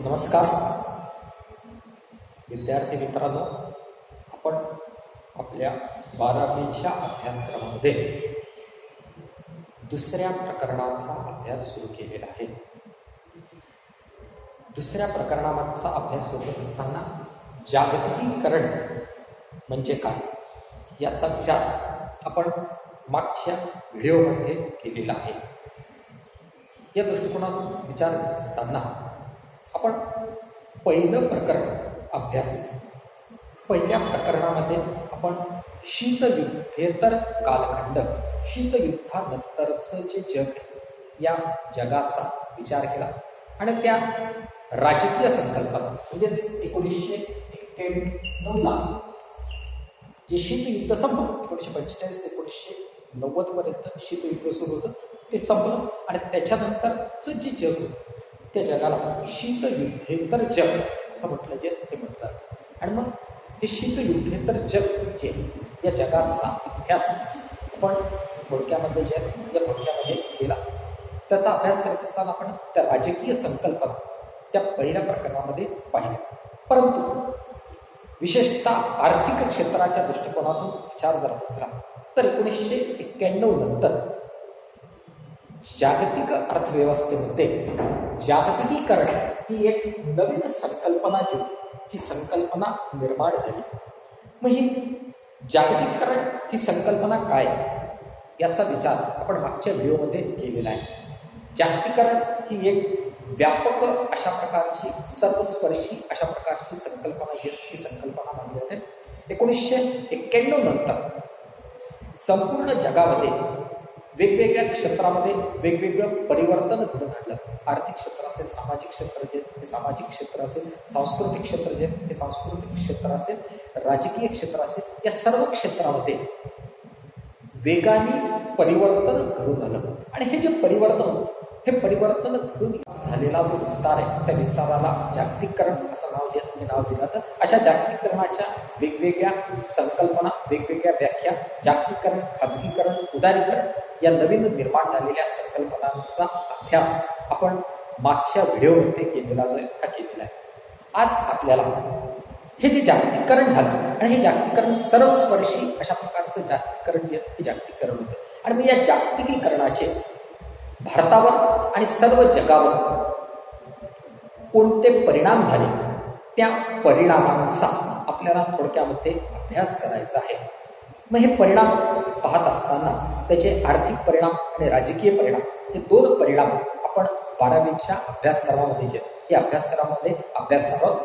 नमस्कार विद्यार्थी मित्रांनो, आपण आपल्या 12वीच्या अभ्यासक्रमामध्ये दुसऱ्या प्रकरणाचा अभ्यास सुरू केलेला आहे. दुसऱ्या प्रकरणाचा अभ्यास सुरू असताना जागतिकीकरण म्हणजे काय याचा विचार आपण मागच्या व्हिडिओमध्ये केलेला आहे. या दृष्टिकोनातून विचार करत असताना आपण पहिलं प्रकरण अभ्यासलं. पहिल्या प्रकरणामध्ये आपण शीतयुद्धेतर कालखंड, शीतयुद्धानंतरचं जे जग आहे या जगाचा विचार केला आणि त्या राजकीय संकल्पना म्हणजेच 1991ला जे शीतयुद्ध संपलं, 1945 ते 1990 पर्यंत शीतयुद्ध सुरू होतं, ते संपलं आणि त्याच्यानंतरचं जे जग होतं त्या जगाला शीतयुद्धेतर जग असं म्हटलं जे ते म्हणतात. आणि मग हे शीतयुद्धेतर जग जे या जगाचा अभ्यास आपण थोडक्यामध्ये केला. त्याचा अभ्यास करत असताना आपण त्या राजकीय संकल्पना त्या पहिल्या प्रकरणामध्ये पाहिल्या. परंतु विशेषतः आर्थिक क्षेत्राच्या दृष्टिकोनातून विचार जर केला तर 1991 नंतर जागतिक अर्थव्यवस्थेमध्ये जागतिकीकरण ही एक नवीन संकल्पना जी होती, ही संकल्पना निर्माण झाली. मग ही जागतिकीकरण ही संकल्पना काय याचा विचार आपण मागच्या व्हिडिओमध्ये केलेला आहे. जागतिकीकरण ही एक व्यापक अशा प्रकारची सर्वस्पर्शी अशा प्रकारची संकल्पना ही संकल्पना मानली जाते. 1991 नंतर संपूर्ण जगामध्ये वेगवेगळ्या क्षेत्रामध्ये वेगवेगळं परिवर्तन घडून आणलं. आर्थिक क्षेत्र असेल, सामाजिक क्षेत्र जे हे सामाजिक क्षेत्र असेल, सांस्कृतिक क्षेत्र जे हे सांस्कृतिक क्षेत्र असेल, राजकीय क्षेत्र असेल, या सर्व क्षेत्रामध्ये वेगाने परिवर्तन घडून आलं. आणि हे जे परिवर्तन होतं हे परिवर्तन घडून झालेला जो विस्तार आहे त्या विस्ताराला जागतिकीकरण असं नाव दिलं जातं. अशा जागतिकीकरणाच्या वेगवेगळ्या संकल्पना, वेगवेगळ्या व्याख्या, जागतिकीकरण, खाजगीकरण, उदारीकरण या नवीन निर्माण झालेल्या संकल्पनांचा अभ्यास आपण मागच्या व्हिडिओमध्ये केलेला जो आहे हा केलेला आहे. आज आपल्याला हे जे जागतिकीकरण झालं आणि हे जागतिकीकरण सर्वस्पर्शी अशा प्रकारचं जागतिकीकरण जे हे जागतिकीकरण होतं आणि मग या जागतिकीकरणाचे भारतावर आणि सर्व जगावर कोणते परिणाम झाले त्या परिणामांचा आपल्याला थोडक्यामध्ये अभ्यास करायचा आहे. मग हे परिणाम पाहत असताना त्याचे आर्थिक परिणाम आणि राजकीय परिणाम हे दोन परिणाम आपण 12वीच्या अभ्यासक्रमामध्ये जे या अभ्यासक्रमामध्ये अभ्यास आहोत.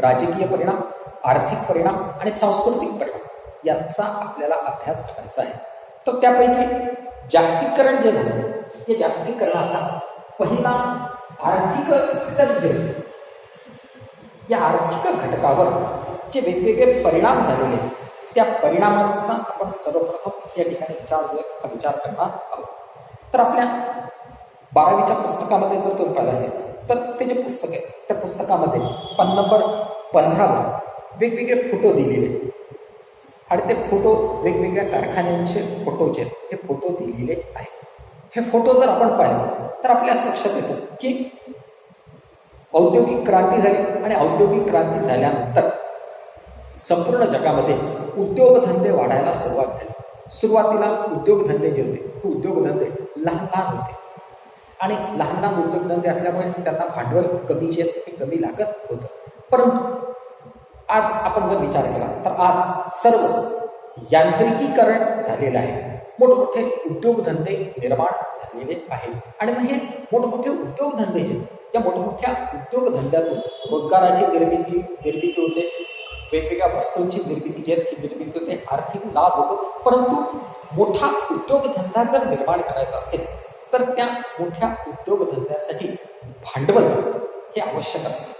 राजकीय परिणाम, आर्थिक परिणाम आणि सांस्कृतिक परिणाम यांचा आपल्याला अभ्यास करायचा आहे. तर त्यापैकी जागतिकीकरण जे झालं या जागतिकीकरणाचा पहिला आर्थिक घटक जे या आर्थिक घटकावर जे वेगवेगळे परिणाम झालेले त्या परिणामांचा आपण सर्वप्रथम या ठिकाणी विचार करणार आहोत. तर आपल्या 12वीच्या पुस्तकामध्ये जर तुम्ही पाहिलं असेल तर ते जे पुस्तक आहे त्या पुस्तकामध्ये पान नंबर 15वर वेगवेगळे फोटो दिलेले आणि ते फोटो वेगवेगळ्या कारखान्यांचे फोटो जे हे फोटो दिलेले आहेत. हे फोटो जर आपण पाहिले तर आपल्याला लक्षात येतं की औद्योगिक क्रांती झाली आणि औद्योगिक क्रांती झाल्यानंतर संपूर्ण जगामध्ये उद्योगधंदे वाढायला सुरुवात झाली. सुरुवातीला उद्योगधंदे जे होते ते उद्योगधंदे लहान होते आणि लहान उद्योगधंदे असल्यामुळे त्यांना भांडवल कमी जे ते कमी लागत होतं. परंतु आज आपण जर विचार केला तर आज सर्व यांत्रिकीकरण झालेलं आहे. मोठमोठे उद्योगधंदे निर्माण झालेले आहेत आणि मग हे मोठमोठे उद्योगधंदे जे या मोठमोठ्या उद्योगधंद्यातून रोजगाराची निर्मिती होते, वेगवेगळ्या वस्तूंची निर्मिती जी ही निर्मिती होते, आर्थिक लाभ होतो. परंतु मोठा उद्योगधंदा जर निर्माण करायचा असेल तर त्या मोठ्या उद्योगधंद्यासाठी भांडवल हे आवश्यक असतं.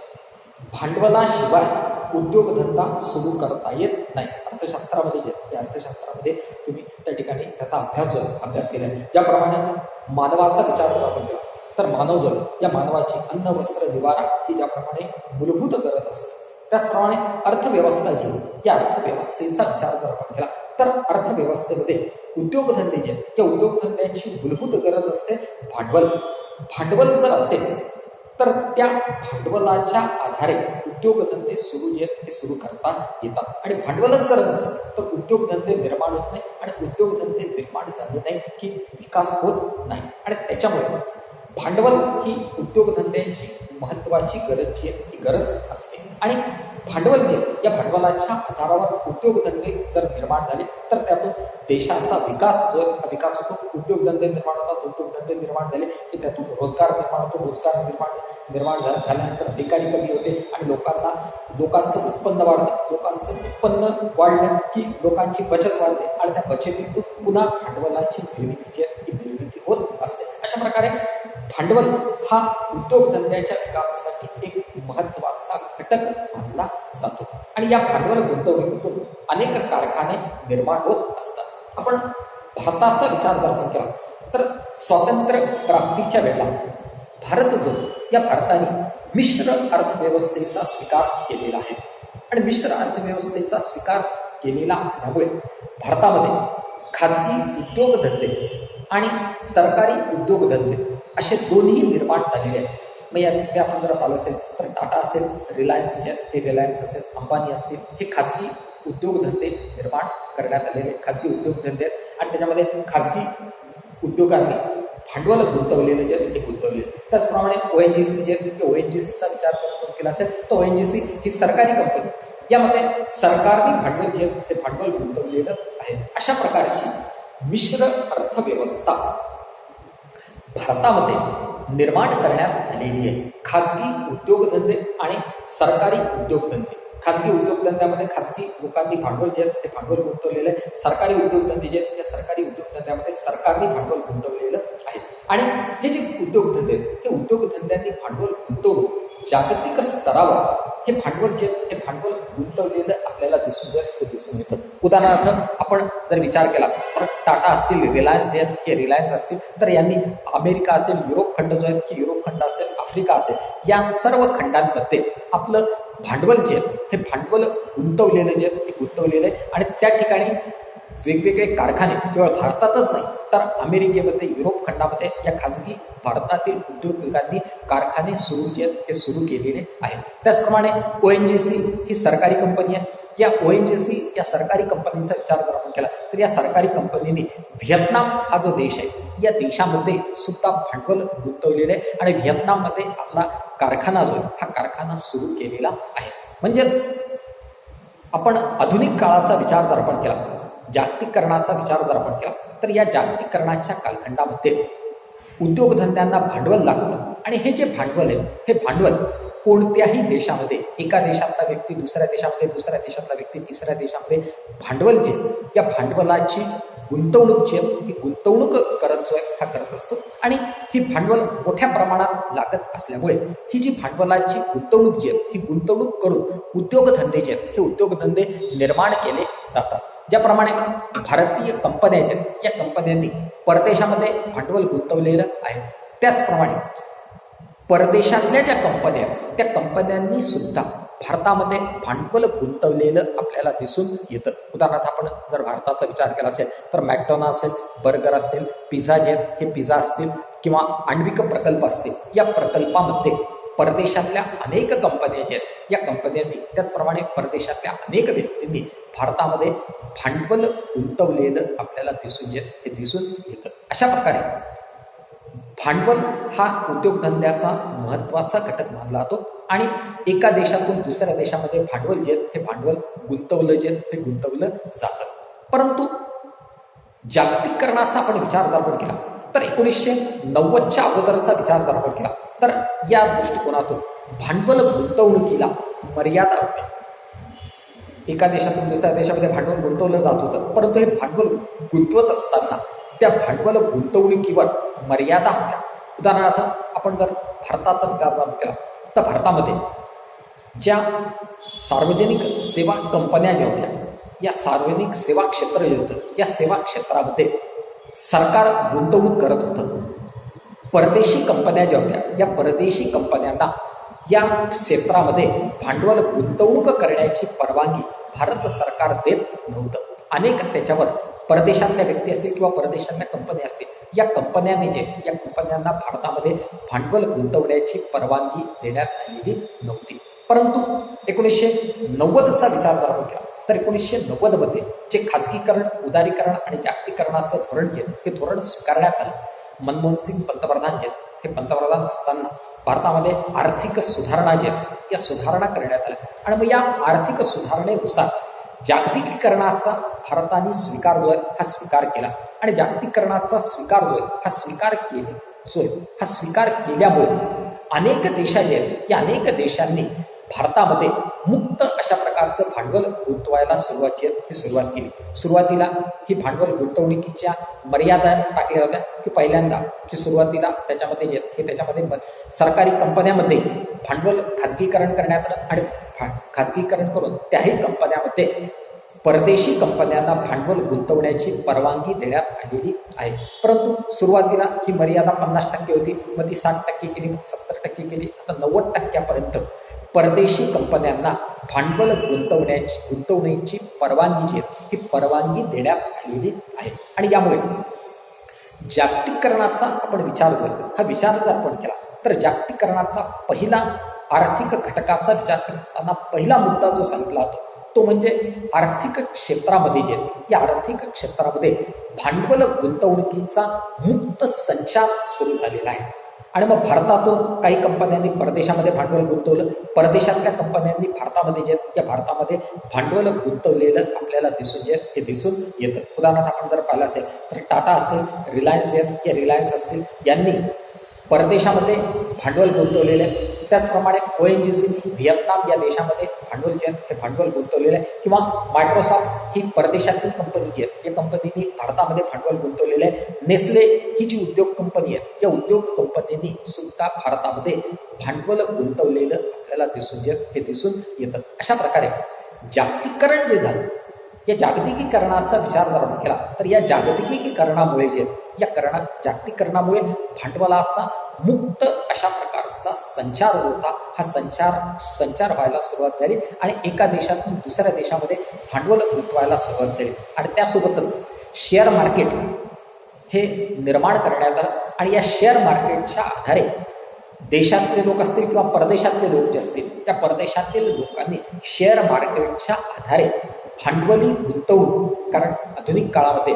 भांडवलाशिवाय उद्योगधंदा सुरू करता येत नाही. अर्थशास्त्रामध्ये जे त्या अर्थशास्त्रामध्ये तुम्ही त्या ठिकाणी त्याचा अभ्यास केला आहे. ज्याप्रमाणे मानवाचा विचार जर आपण केला तर मानव जर या मानवाची अन्न, वस्त्र, निवारा ही ज्याप्रमाणे मूलभूत गरज असते त्याचप्रमाणे अर्थव्यवस्था जी या अर्थव्यवस्थेचा विचार जर आपण केला तर अर्थव्यवस्थेमध्ये उद्योगधंदे जे या उद्योगधंद्याची मूलभूत गरज असते भांडवल. भांडवल जर असेल तर त्या भांडवलाच्या आधारे उद्योगधंदे सुरू जे ते सुरू करता येतात. आणि भांडवलच जर नसेल तर उद्योगधंदे निर्माण होत नाही, आणि उद्योगधंदे निर्माण झाले नाही की विकास होत नाही. आणि त्याच्यामुळे भांडवल ही उद्योगधंद्यांची महत्वाची गरज जी आहे ती गरज असते. आणि भांडवल जे या भांडवलाच्या आधारावर उद्योगधंदे जर निर्माण झाले तर त्यातून देशाचा विकास जो आहे विकास होतो. उद्योगधंदे निर्माण होतात, उद्योगधंदे निर्माण झाले की त्यातून रोजगार निर्माण होतो, रोजगार निर्माण झाल्यानंतर बेकारी कमी होते आणि लोकांचं उत्पन्न वाढतं. लोकांचं उत्पन्न वाढलं की लोकांची बचत वाढते आणि त्या बचतीतून पुन्हा भांडवलाची निर्मिती जी आहे ती निर्मिती होत असते. अशा प्रकारे भांडवल हा उद्योगधंद्याच्या विकासासाठी एक महत्वाचा घटक मानला जातो. आणि या भांडवल गुंतवणुकीतून अनेक कारखाने निर्माण होत असतात. आपण भारताचा विचार जर आपण केला तर स्वातंत्र्य प्राप्तीच्या वेळेला भारत जो या भारताने मिश्र अर्थव्यवस्थेचा स्वीकार केलेला आहे. आणि मिश्र अर्थव्यवस्थेचा स्वीकार केलेला असल्यामुळे भारतामध्ये खाजगी उद्योगधंदे आणि सरकारी उद्योगधंदे असे दोन्ही निर्माण झालेले आहेत. मग यात आपण जर पाहिलं असेल तर टाटा असेल, रिलायन्स जे ते रिलायन्स असेल, अंबानी असतील, हे खाजगी उद्योगधंदे निर्माण करण्यात आलेले खाजगी उद्योगधंदे आहेत. आणि त्याच्यामध्ये खाजगी उद्योगांनी भांडवल गुंतवलेले जे ते गुंतवलेले. त्याचप्रमाणे ONGC जे ONGCचा विचार केला असेल तर ONGC ही सरकारी कंपनी, यामध्ये सरकारने भांडवल जे ते भांडवल गुंतवलेलं आहे. अशा प्रकारची मिश्र अर्थव्यवस्था भारतामध्ये निर्माण करण्यात आलेली आहे. खाजगी उद्योगधंदे आणि सरकारी उद्योगधंदे. खाजगी उद्योगधंद्यामध्ये खाजगी लोकांनी भांडवल जे ते भांडवल गुंतवलेलं आहे. सरकारी उद्योगधंदे जे त्या सरकारी उद्योगधंद्यामध्ये सरकारने भांडवल गुंतवलेलं आहे. आणि हे जे उद्योगधंदे आहेत हे उद्योगधंद्यांनी भांडवल गुंतवून जागतिक स्तरावर हे भांडवल जे हे भांडवल गुंतवलेलं आपल्याला दिसून येतं. उदाहरणार्थ आपण जर विचार केला तर टाटा असतील, रिलायन्स आहेत, हे रिलायन्स असतील तर यांनी अमेरिका असेल, युरोप खंड जो आहे की युरोप खंड असेल, आफ्रिका असेल, या सर्व खंडांमध्ये आपलं भांडवल जे आहे हे भांडवल गुंतवलेलं जे आहे ते गुंतवलेलं आहे. आणि त्या ठिकाणी वेगवेगळे कारखाने केवळ भारतातच नाही तर अमेरिकेमध्ये, युरोप खंडामध्ये या खाजगी भारतातील उद्योजकांनी कारखाने सुरू जे आहेत ते सुरू केलेले आहेत. त्याचप्रमाणे ONGC ही सरकारी कंपनी आहे. या ONGC या सरकारी कंपनीचा विचार जर आपण केला तर या सरकारी कंपनीने व्हिएतनाम हा जो देश आहे या देशामध्ये सुद्धा भांडवल गुंतवलेलं आहे. आणि व्हिएतनाममध्ये आपला कारखाना जो आहे हा कारखाना सुरू केलेला आहे. म्हणजेच आपण आधुनिक काळाचा विचार जर आपण केला, जागतिकीकरणाचा विचार जर आपण केला तर या जागतिकीकरणाच्या कालखंडामध्ये उद्योगधंद्यांना भांडवल लागतं. आणि हे जे भांडवल आहे हे भांडवल कोणत्याही देशामध्ये, एका देशातला व्यक्ती दुसऱ्या देशामध्ये, दुसऱ्या देशातला व्यक्ती तिसऱ्या देशामध्ये भांडवल जे या भांडवलाची गुंतवणूक जी आहे ही गुंतवणूक जो आहे हा करत असतो. आणि ही भांडवल मोठ्या प्रमाणात लागत असल्यामुळे ही जी भांडवलाची गुंतवणूक जी आहे ही गुंतवणूक करून उद्योगधंदे जे आहेत हे उद्योगधंदे निर्माण केले जातात. ज्याप्रमाणे भारतीय कंपन्या ज्या आहेत या कंपन्यांनी परदेशामध्ये भांडवल गुंतवलेलं आहे, त्याचप्रमाणे परदेशातल्या ज्या कंपन्या आहेत त्या कंपन्यांनी सुद्धा भारतामध्ये भांडवल गुंतवलेलं आपल्याला दिसून येतं. उदाहरणार्थ आपण जर भारताचा विचार केला असेल तर मॅकडोनाल्ड असेल, बर्गर असतील, पिझ्झा जे आहेत हे पिझ्झा असतील किंवा आण्विक प्रकल्प असतील, या प्रकल्पामध्ये परदेशातल्या अनेक कंपन्या ज्या आहेत या कंपन्यांनी, त्याचप्रमाणे परदेशातल्या अनेक व्यक्तींनी भारतामध्ये भांडवल गुंतवलेलं आपल्याला दिसून येतं. अशा प्रकारे भांडवल हा उद्योगधंद्याचा महत्वाचा घटक मानला जातो. आणि एका देशातून दुसऱ्या देशामध्ये भांडवल जे हे भांडवल गुंतवलं जे ते गुंतवलं जातं. परंतु जागतिकीकरणाचा आपण विचार जर आपण केला तर 1990च्या अगोदरचा विचार जर आपण केला तर या दृष्टिकोनातून भांडवल गुंतवणुकीला मर्यादा होत्या. एका देशातून दुसऱ्या देशामध्ये भांडवल गुंतवलं जात होतं, परंतु हे भांडवल गुंतवत असताना त्या भांडवल गुंतवणुकीवर मर्यादा होत्या. उदाहरणार्थ आपण जर भारताचा विचार केला तर भारतामध्ये ज्या सार्वजनिक सेवा कंपन्या ज्या होत्या या सार्वजनिक सेवा क्षेत्र जे होतं या सेवा क्षेत्रामध्ये सरकार गुंतवणूक करत होतं. परदेशी कंपन्या ज्या होत्या या परदेशी कंपन्यांना या क्षेत्रामध्ये भांडवल गुंतवणूक करण्याची परवानगी भारत सरकार देत नव्हतं. अनेक त्याच्यावर परदेशातल्या व्यक्ती असतील किंवा परदेशातल्या कंपन्या असतील, या कंपन्यांना भारतामध्ये भांडवल गुंतवण्याची परवानगी देण्यात आलेली नव्हती. परंतु 1990चा विचार जर आपण केला तर 1990 मध्ये जे खाजगीकरण, उदारीकरण आणि जागतिकीकरणाचं धोरण जे ते धोरण स्वीकारण्यात आलं. मनमोहन सिंग पंतप्रधान जे हे पंतप्रधान असताना भारतामध्ये आर्थिक सुधारणा जे या सुधारणा करण्यात आल्या आणि मग या आर्थिक सुधारणेनुसार जागतिकीकरणाचा भारताने स्वीकार जो आहे हा स्वीकार केला आणि जागतिकीकरणाचा स्वीकार जो आहे हा स्वीकार केल्यामुळे अनेक देश जे आहेत या अनेक देशांनी भारतामध्ये मुक्त अशा प्रकारचं भांडवल गुंतवायला सुरुवात केली. सुरुवातीला ही भांडवल गुंतवणुकीच्या मर्यादा टाकल्या होत्या की पहिल्यांदा की सुरुवातीला त्याच्यामध्ये सरकारी कंपन्यांमध्ये भांडवल खाजगीकरण करण्यात आलं आणि खाजगीकरण करून त्याही कंपन्यांमध्ये परदेशी कंपन्यांना भांडवल गुंतवण्याची परवानगी देण्यात आलेली आहे. परंतु सुरुवातीला ही मर्यादा 50% होती, मग ती 60% केली, 70% केली, आता 90% परदेशी कंपन्यांना भांडवल गुंतवण्याची परवानगी जी आहे ही परवानगी देण्यात आलेली आहे. आणि यामुळे जागतिकीकरणाचा आपण विचार जर आपण केला तर जागतिकीकरणाचा पहिला आर्थिक घटकाचा विचार करत असताना पहिला मुद्दा जो सांगितला होता तो म्हणजे आर्थिक क्षेत्रामध्ये या आर्थिक क्षेत्रामध्ये भांडवल गुंतवणुकीचा मुक्त संचार सुरू झालेला आहे. आणि मग भारतातून काही कंपन्यांनी परदेशामध्ये भांडवल गुंतवलं, परदेशातल्या कंपन्यांनी भारतामध्ये भांडवल गुंतवलेलं आपल्याला दिसून येतं. उदाहरणार्थ आपण जर पाहिलं असेल तर टाटा असेल, रिलायन्स असतील, यांनी परदेशामध्ये भांडवल गुंतवलेलं आहे. त्याचप्रमाणे ONGC व्हिएतनाम या देशामध्ये भांडवल गुंतवलेलं आहे. किंवा मायक्रोसॉफ्ट ही परदेशातील कंपनी जी आहे या कंपनीने भारतामध्ये भांडवल गुंतवलेलं आहे. नेस्ले ही जी उद्योग कंपनी आहे या उद्योग कंपनीने सुद्धा भारतामध्ये भांडवल गुंतवलेलं आपल्याला दिसून येतं. अशा प्रकारे जागतिकीकरण जे झालं या जागतिकीकरणाचा विचार जर आपण केला तर या जागतिकीकरणामुळे जागतिकीकरणामुळे भांडवलाचा मुक्त अशा प्रकारचा संचार होता. हा संचार व्हायला सुरुवात झाली आणि एका देशातून दुसऱ्या देशामध्ये भांडवल गुंतवायला सुरुवात झाली आणि त्यासोबतच शेअर मार्केट हे निर्माण करण्यात आलं आणि या शेअर मार्केटच्या आधारे देशातले लोक असतील किंवा परदेशातले लोक जे असतील त्या परदेशातील लोकांनी शेअर मार्केटच्या आधारे भांडवली गुंतवणूक, कारण आधुनिक काळामध्ये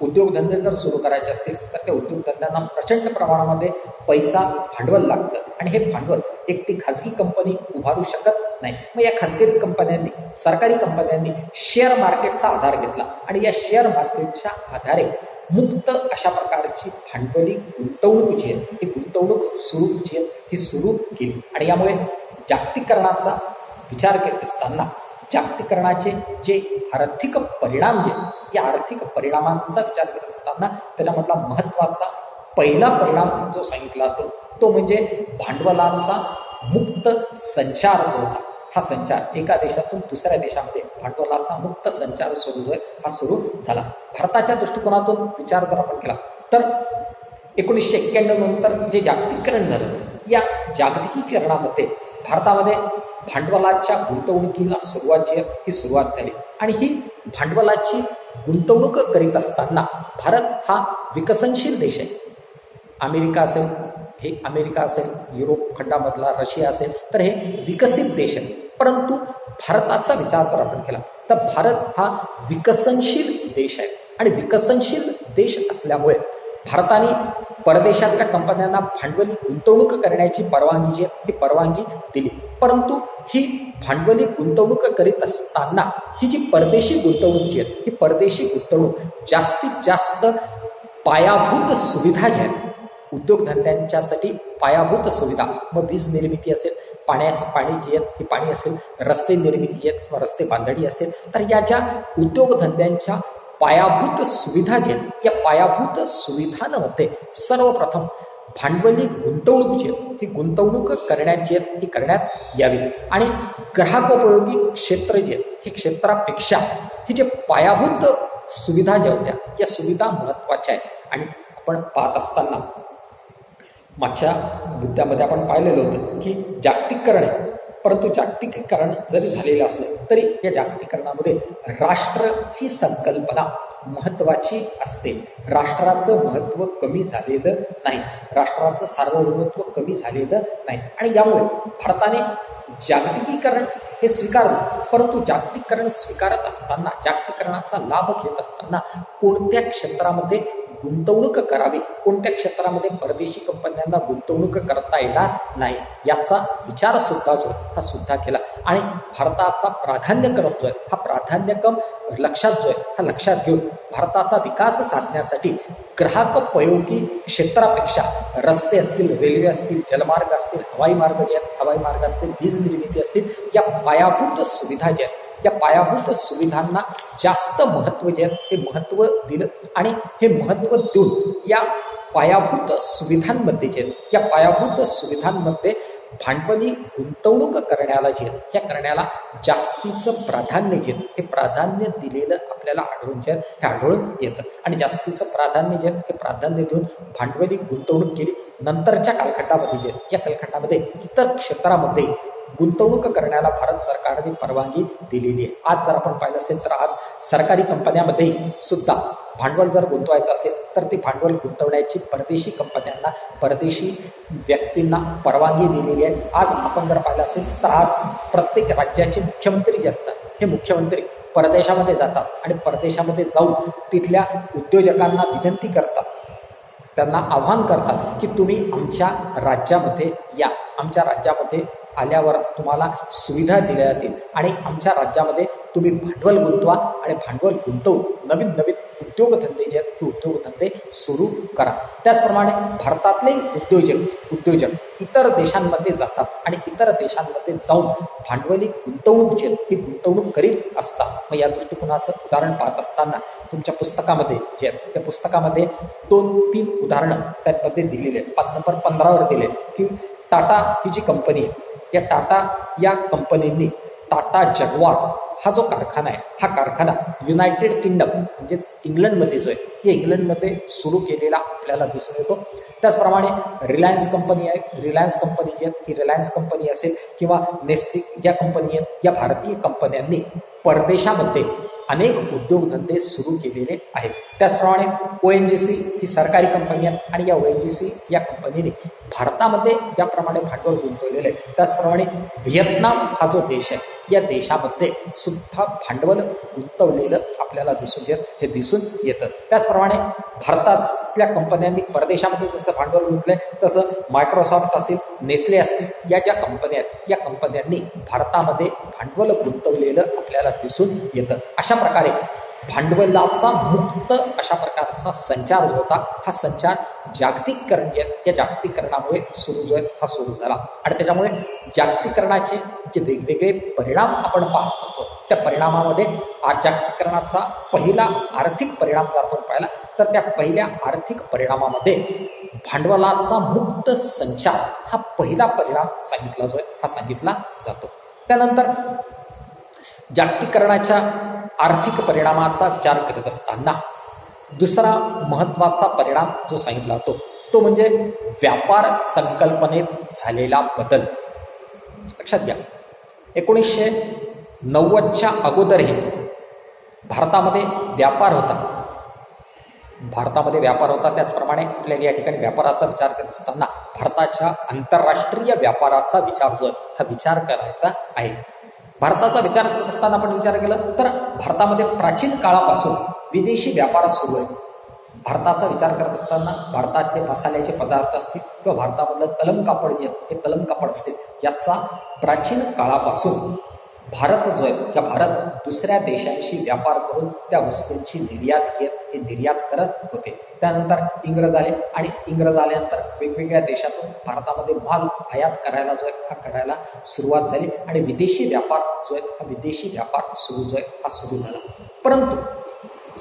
उद्योगधंदे जर सुरू करायचे असतील तर त्या उद्योगधंद्यांना प्रचंड प्रमाणामध्ये भांडवल लागतं आणि हे भांडवल एकटी खाजगी कंपनी उभारू शकत नाही. मग या खाजगी कंपन्यांनी, सरकारी कंपन्यांनी शेअर मार्केटचा आधार घेतला आणि या शेअर मार्केटच्या आधारे मुक्त अशा प्रकारची भांडवली गुंतवणूक जी आहे ही गुंतवणूक सुरू केली. आणि यामुळे जागतिकीकरणाचा विचार करत असताना जागतिकीकरणाचे जे आर्थिक परिणाम या आर्थिक परिणामांचा विचार करत असताना त्याच्यामधला महत्वाचा पहिला परिणाम जो सांगितला तो म्हणजे भांडवलाचा मुक्त संचार जो होता. हा संचार एका देशातून दुसऱ्या देशामध्ये भांडवलाचा मुक्त संचार सुरू झाला. भारताच्या दृष्टिकोनातून विचार जर आपण केला तर 1991 नंतर जे जागतिकीकरण झालं या जागतिकीकरणामध्ये भारतामध्ये भांडवलाच्या गुंतवणुकीला सुरुवात झाली आणि ही भांडवलाची गुंतवणूक करीत असताना भारत हा विकसनशील देश आहे. अमेरिका असेल, युरोप खंडामधला रशिया असेल तर हे विकसित देश आहे. परंतु भारताचा विचार जर आपण केला तर भारत हा विकसनशील देश आहे आणि विकसनशील देश असल्यामुळे भारताने परदेशातल्या कंपन्यांना भांडवली गुंतवणूक करण्याची परवानगी दिली. परंतु ही भांडवली गुंतवणूक करीत असताना ही जी परदेशी गुंतवणूक जी आहे ही परदेशी गुंतवणूक जास्तीत जास्त पायाभूत सुविधा ज्या आहेत उद्योगधंद्यांच्यासाठी पायाभूत सुविधा, मग वीज निर्मिती असेल, पाणी असेल, रस्ते निर्मिती जी आहेत किंवा रस्ते बांधणी असेल, तर या ज्या उद्योगधंद्यांच्या पायाभूत सुविधा ज्या आहेत या पायाभूत सुविधांमध्ये सर्वप्रथम भांडवली गुंतवणूक जी आहे ही गुंतवणूक करण्यात यावी आणि ग्राहकोपयोगी क्षेत्र जे हे क्षेत्रापेक्षा ही जे पायाभूत सुविधा ज्या होत्या या सुविधा महत्वाच्या आहेत. आणि आपण पाहत असताना मागच्या मुद्द्यामध्ये आपण पाहिलेलं होतं की जागतिकीकरण आहे, परंतु जागतिकीकरण जरी झालेलं असलं तरी या जागतिकीकरणामध्ये राष्ट्र ही संकल्पना महत्वाची असते. राष्ट्राचं महत्त्व कमी झालेलं नाही, राष्ट्राचं सार्वभौमत्व कमी झालेलं नाही. आणि यामुळे भारताने जागतिकीकरण हे स्वीकारलं, परंतु जागतिकीकरण स्वीकारत असताना, जागतिकीकरणाचा लाभ घेत असताना कोणत्या क्षेत्रामध्ये गुंतवणूक करावी, कोणत्या क्षेत्रामध्ये परदेशी कंपन्यांना गुंतवणूक करता येणार नाही याचा विचार सुद्धा जो हा सुद्धा केला. आणि भारताचा प्राधान्यक्रम जो आहे हा प्राधान्यक्रम लक्षात जो आहे हा लक्षात घेऊन भारताचा विकास साधण्यासाठी ग्राहकोपयोगी क्षेत्रापेक्षा रस्ते असतील, रेल्वे असतील, जलमार्ग असतील, हवाई मार्ग जे आहेत, हवाई मार्ग असतील, वीज निर्मिती असतील, या पायाभूत सुविधा ज्या आहेत या पायाभूत सुविधांना जास्त महत्त्व जे आहे ते महत्त्व दिलं. आणि हे महत्त्व देऊन या पायाभूत सुविधांमध्ये जे या पायाभूत सुविधांमध्ये भांडवली गुंतवणूक करण्याला जे या करण्याला जास्तीचं प्राधान्य जे हे प्राधान्य दिलेलं आपल्याला आढळून येतं. आणि जास्तीचं प्राधान्य जे हे प्राधान्य देऊन भांडवली गुंतवणूक केली. नंतरच्या कालखंडामध्ये जे या कालखंडामध्ये इतर क्षेत्रामध्ये गुंतवणूक करण्याला भारत सरकारने परवानगी दिलेली आहे. आज जर आपण पाहिलं असेल तर आज सरकारी कंपन्यांमध्ये सुद्धा भांडवल जर गुंतवायचं असेल तर ते भांडवल गुंतवण्याची परदेशी कंपन्यांना, परदेशी व्यक्तींना परवानगी दिलेली आहे. आज आपण जर पाहिलं असेल तर आज प्रत्येक राज्याचे मुख्यमंत्री जे असतात हे मुख्यमंत्री परदेशामध्ये जातात आणि परदेशामध्ये जाऊन तिथल्या उद्योजकांना विनंती करतात, त्यांना आव्हान करतात की तुम्ही आमच्या राज्यामध्ये या, आमच्या राज्यामध्ये आल्यावर तुम्हाला सुविधा दिल्या जातील आणि आमच्या राज्यामध्ये तुम्ही भांडवल गुंतवा आणि भांडवल गुंतवून नवीन नवीन उद्योगधंदे जे आहेत ते उद्योगधंदे सुरू करा. त्याचप्रमाणे भारतातले उद्योजक इतर देशांमध्ये जातात आणि इतर देशांमध्ये जाऊन भांडवली गुंतवणूक जी ही गुंतवणूक करीत असतात. मग या दृष्टिकोनाचं उदाहरण पाहत असताना तुमच्या पुस्तकामध्ये जे आहेत त्या पुस्तकामध्ये 2-3 उदाहरणं त्यामध्ये दिलेली आहेत. पाठ नंबर 15 दिले की टाटा ही जी कंपनी आहे या टाटा या कंपनींनी टाटा जगवार हा जो कारखाना आहे हा कारखाना युनायटेड किंगडम म्हणजेच इंग्लंडमध्ये जो आहे हे इंग्लंडमध्ये सुरू केलेला आपल्याला दिसून येतो. त्याचप्रमाणे रिलायन्स कंपनी आहे, रिलायन्स कंपनी जी आहे ही रिलायन्स कंपनी असेल किंवा नेस्ले या कंपनी आहेत, या भारतीय कंपन्यांनी परदेशामध्ये अनेक उद्योगधंदे सुरू केलेले आहेत. त्याचप्रमाणे ONGC ही सरकारी कंपनी आहे आणि या ONGC या कंपनीने भारतामध्ये ज्याप्रमाणे भांडवल गुंतवलेलं आहे त्याचप्रमाणे व्हिएतनाम हा जो देश आहे या देशामध्ये सुद्धा भांडवल गुंतवलेलं आपल्याला दिसून येतं. त्याचप्रमाणे भारतातल्या कंपन्यांनी परदेशामध्ये जसं भांडवल गुंतलंय तसं मायक्रोसॉफ्ट असेल, नेस्ले असतील या ज्या कंपन्या आहेत या कंपन्यांनी भारतामध्ये भांडवल गुंतवलेलं आपल्याला दिसून येतं. अशा प्रकारे भांडवलाचा मुक्त अशा प्रकारचा संचार जो होता हा संचार जागतिकीकरण जे आहे या जागतिकीकरणामुळे सुरू झाला. आणि त्याच्यामुळे जागतिकीकरणाचे जे वेगवेगळे परिणाम आपण पाहत होतो त्या परिणामामध्ये आज जागतिकीकरणाचा पहिला आर्थिक परिणाम जर आपण पाहिला तर त्या पहिल्या आर्थिक परिणामामध्ये भांडवलाचा मुक्त संचार हा पहिला परिणाम सांगितला जातो. त्यानंतर जागतिकीकरणाच्या आर्थिक परिणामाचा विचार करत असताना दुसरा महत्वाचा परिणाम जो सांगितला जातो तो म्हणजे व्यापार संकल्पनेत झालेला बदल. लक्षात घ्या, 1990च्या अगोदरही भारतामध्ये व्यापार होता. त्याचप्रमाणे आपल्याला या ठिकाणी व्यापाराचा विचार करत असताना भारताच्या आंतरराष्ट्रीय व्यापाराचा विचार जो हा विचार करायचा आहे. भारताचा विचार करत असताना आपण विचार केला तर भारतामध्ये प्राचीन काळापासून विदेशी व्यापार सुरू आहे. भारताचा विचार करत असताना भारतातले मसाल्याचे पदार्थ असतील किंवा भारतामधलं तलम कापड जे आहे हे तलम कापड असतील याचा प्राचीन काळापासून भारत जो आहे किंवा भारत दुसऱ्या देशांशी व्यापार करून त्या वस्तूंची निर्यात करत होते. त्यानंतर इंग्रज आले आणि इंग्रज आल्यानंतर वेगवेगळ्या देशातून भारतामध्ये माल आयात करायला करायला सुरुवात झाली आणि विदेशी व्यापार जो आहे हा विदेशी व्यापार सुरू झाला. परंतु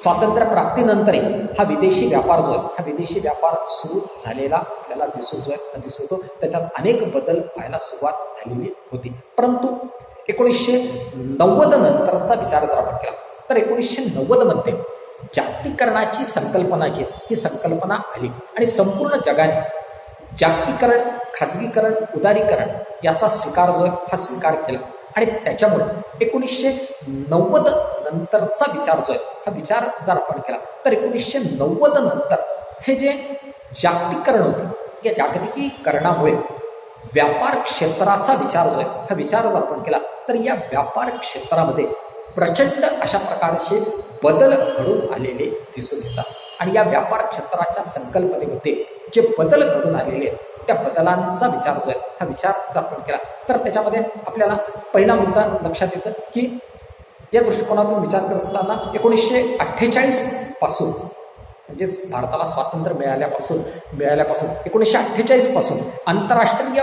स्वातंत्र्य प्राप्तीनंतरही हा विदेशी व्यापार जो आहे हा विदेशी व्यापार सुरू झालेला आपल्याला दिसतो. त्याच्यात अनेक बदल व्हायला सुरुवात झालेली होती. परंतु 1990 नंतरचा विचार जर आपण केला तर 1990 मध्ये जागतिकीकरणाची संकल्पना जी आहे ही संकल्पना आली आणि संपूर्ण जगाने जागतिकीकरण, खाजगीकरण, उदारीकरण याचा स्वीकार जो आहे हा स्वीकार केला आणि त्याच्यामुळे 1990 नंतरचा विचार जो आहे, हा विचार जर आपण केला तर 1990 नंतर हे जे जागतिकीकरण होतं, या जागतिकीकरणामुळे व्यापार क्षेत्राचा विचार जो आहे, हा विचार जर आपण केला तर या व्यापार क्षेत्रामध्ये प्रचंड अशा प्रकारचे बदल घडून आलेले दिसून येतात. आणि या व्यापार क्षेत्राच्या संकल्पनेमध्ये जे बदल घडून आलेले आहेत, त्या बदलांचा विचार जो आहे, हा विचार जर आपण केला तर त्याच्यामध्ये आपल्याला पहिला मुद्दा लक्षात येतं की या दृष्टिकोनातून विचार करत असताना 1948 पासून, म्हणजेच भारताला स्वातंत्र्य मिळाल्यापासून 1948 पासून आंतरराष्ट्रीय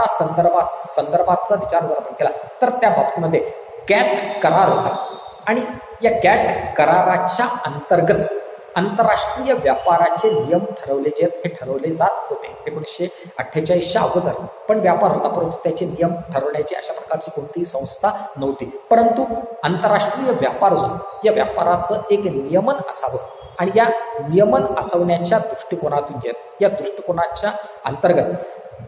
संदर्भाचा विचार जर आपण केला तर त्या बाबतीमध्ये गॅट करार होता. आणि या गॅट कराराच्या अंतर्गत आंतरराष्ट्रीय व्यापाराचे नियम ठरवले जे हे ठरवले जात होते. 1948च्या अगोदर पण व्यापार होता, परंतु त्याचे नियम ठरवण्याची अशा प्रकारची कोणतीही संस्था नव्हती. परंतु आंतरराष्ट्रीय व्यापार जो, या व्यापाराचं एक नियमन असावं आणि या नियमन असवण्याच्या दृष्टिकोनातून जे या दृष्टिकोनाच्या अंतर्गत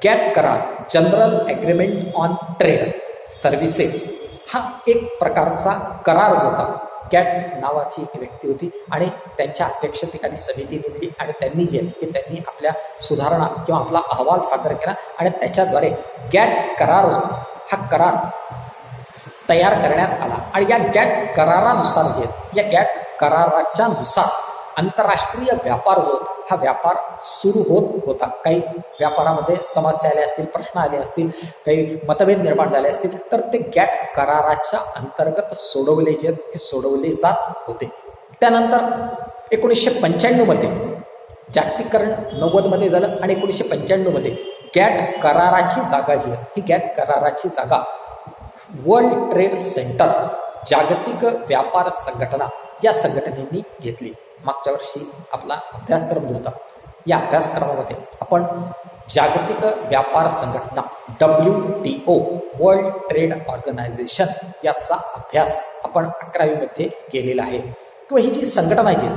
गॅट करार, general agreement on trade services, हा एक प्रकारचा करार जो होता. गॅट नावाची एक व्यक्ती होती आणि त्यांच्या अध्यक्षतेखाली समिती नेमली आणि त्यांनी त्यांनी आपल्या सुधारणा किंवा आपला अहवाल सादर केला आणि त्याच्याद्वारे गॅट करार जो, हा करार तयार करण्यात आला. आणि या गॅट करारानुसार या गॅट कराराच्या नुसार आंतरराष्ट्रीय व्यापार जो होता, हा व्यापार सुरू होत होता. काही व्यापारामध्ये समस्या आल्या असतील, प्रश्न आले असतील, काही मतभेद निर्माण झाले असतील तर ते गॅट कराराच्या अंतर्गत सोडवले जात होते. त्यानंतर 1995 मध्ये जागतिकीकरण 90 मध्ये झालं आणि 1995 मध्ये गॅट कराराची जागा जी आहे, ही गॅट कराराची जागा वर्ल्ड ट्रेड सेंटर, जागतिक व्यापार संघटना, या संघटनेने घेतली. मागच्या वर्षी आपला अभ्यासक्रम जो होता, या अभ्यासक्रमामध्ये आपण जागतिक व्यापार संघटना WTO, वर्ल्ड ट्रेड ऑर्गनायझेशन, याचा अभ्यास आपण 11वी मध्ये केलेला आहे. किंवा ही जी संघटना आहे,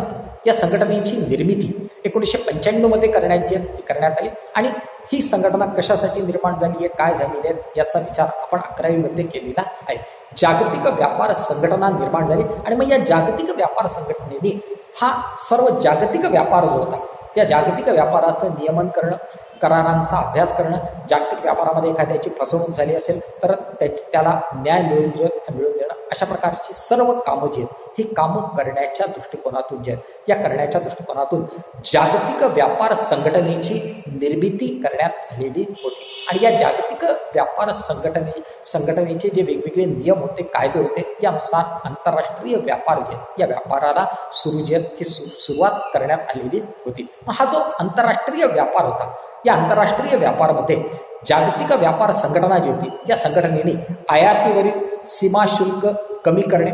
या संघटनेची निर्मिती 1995 मध्ये करण्यात आली आणि ही संघटना कशासाठी निर्माण झाली आहे, काय झालेली आहे, याचा विचार आपण 11वी मध्ये केलेला आहे. जागतिक व्यापार संघटना निर्माण झाली आणि मग या जागतिक व्यापार संघटनेने हा सर्व जागतिक व्यापार जो होता, या जागतिक व्यापाराचं नियमन करणं, करारांचा अभ्यास करणं, जागतिक व्यापारामध्ये एखाद्याची फसवणूक झाली असेल तर त्याला न्याय मिळून देणं, अशा प्रकारची सर्व कामं जी आहेत, ही कामं करण्याच्या दृष्टिकोनातून जे आहेत, या करण्याच्या दृष्टिकोनातून जागतिक व्यापार संघटनेची निर्मिती करण्यात आलेली होती. आणि या जागतिक व्यापार संघटनेचे जे वेगवेगळे नियम होते, कायदे होते, यानुसार आंतरराष्ट्रीय व्यापार जे या व्यापाराला सुरुवात करण्यात आलेली होती. हा जो आंतरराष्ट्रीय व्यापार होता, या आंतरराष्ट्रीय व्यापारामध्ये जागतिक व्यापार संघटना जी होती, या संघटनेने आयातीवरील सीमा शुल्क कमी करणे,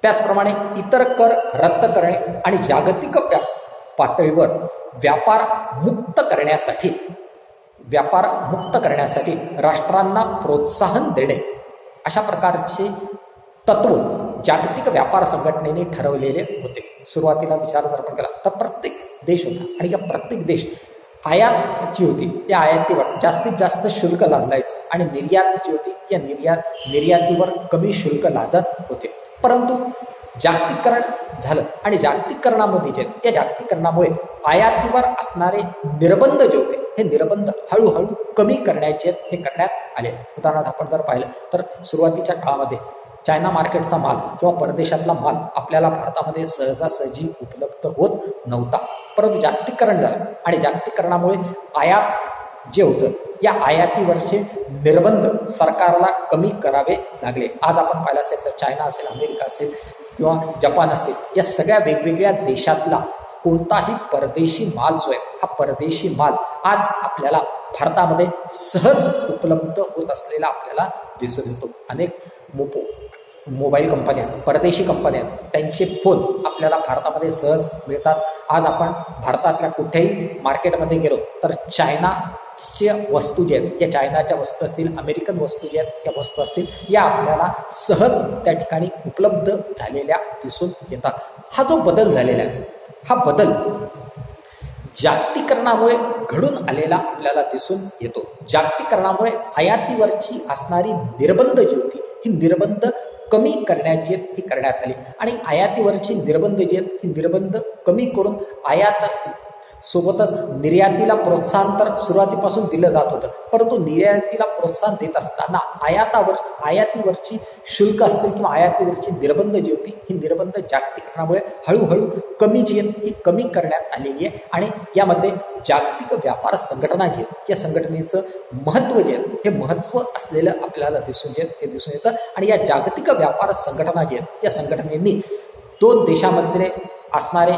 त्याचप्रमाणे इतर कर रद्द करणे आणि जागतिक पातळीवर व्यापार मुक्त करण्यासाठी राष्ट्रांना प्रोत्साहन देणे, अशा प्रकारचे तत्व जागतिक व्यापार संघटनेने ठरवलेले होते. सुरुवातीला विचार जर आपण केला तर प्रत्येक देश होता आणि या प्रत्येक देश आयात जी होती, त्या आयातीवर जास्तीत जास्त शुल्क लादायचं आणि निर्यात जी होती, या निर्यातीवर कमी शुल्क लादत होते. परंतु जागतिकीकरण झालं आणि जागतिकीकरणामध्ये या जागतिकीकरणामुळे आयातीवर असणारे निर्बंध जे होते, हे निर्बंध हळूहळू कमी करण्याचे हे करण्यात आले. उदाहरणार्थ आपण जर पाहिलं तर सुरुवातीच्या काळामध्ये चायना मार्केटचा माल किंवा परदेशातला माल आपल्याला भारतामध्ये सहजासहजी उपलब्ध होत नव्हता. परंतु जागतिकीकरण झालं आणि जागतिकीकरणामुळे आयात जे होतं, या आयातीवरचे निर्बंध सरकारला कमी करावे लागले. आज आपण पाहिलं असेल तर चायना असेल, अमेरिका असेल किंवा जपान असतील, या सगळ्या वेगवेगळ्या देशातला कोणताही परदेशी माल जो आहे, हा परदेशी माल आज आपल्याला भारतामध्ये सहज उपलब्ध होत असलेला आपल्याला दिसून येतो. अनेक मोबाईल कंपन्या, परदेशी कंपन्या, त्यांचे फोन आपल्याला भारतामध्ये सहज मिळतात. आज आपण भारतातल्या कुठेही मार्केटमध्ये गेलो तर चायनाच्या वस्तू जे आहेत, या चायनाच्या वस्तू असतील, अमेरिकन वस्तू जे आहेत, या वस्तू असतील, या आपल्याला सहज त्या ठिकाणी उपलब्ध झालेल्या दिसून येतात. हा जो बदल झालेला आहे, हा बदल जागतिकीकरणामुळे घडून आलेला आपल्याला दिसून येतो. जागतिकीकरणामुळे आयातीवरची असणारी निर्बंध जी होती, ही निर्बंध कमी करण्याची ही करण्यात आली आणि आयातीवरची निर्बंध जे आहेत ही निर्बंध कमी करून आयात सोबतच निर्यातीला प्रोत्साहन तर सुरुवातीपासून दिलं जात होतं, परंतु निर्यातीला प्रोत्साहन देत असताना आयातीवरची शुल्क असतील किंवा आयातीवरची निर्बंध जी होती ही निर्बंध जागतिकीकरणामुळे हळूहळू कमी जी आहेत ही कमी करण्यात आलेली आहे. आणि यामध्ये जागतिक व्यापार संघटना जी आहे या संघटनेचं महत्त्व जे आहे हे महत्त्व असलेलं आपल्याला दिसून येतं. आणि या जागतिक व्यापार संघटना जी आहेत या संघटनेनी 2 देशांमध्ये असणारे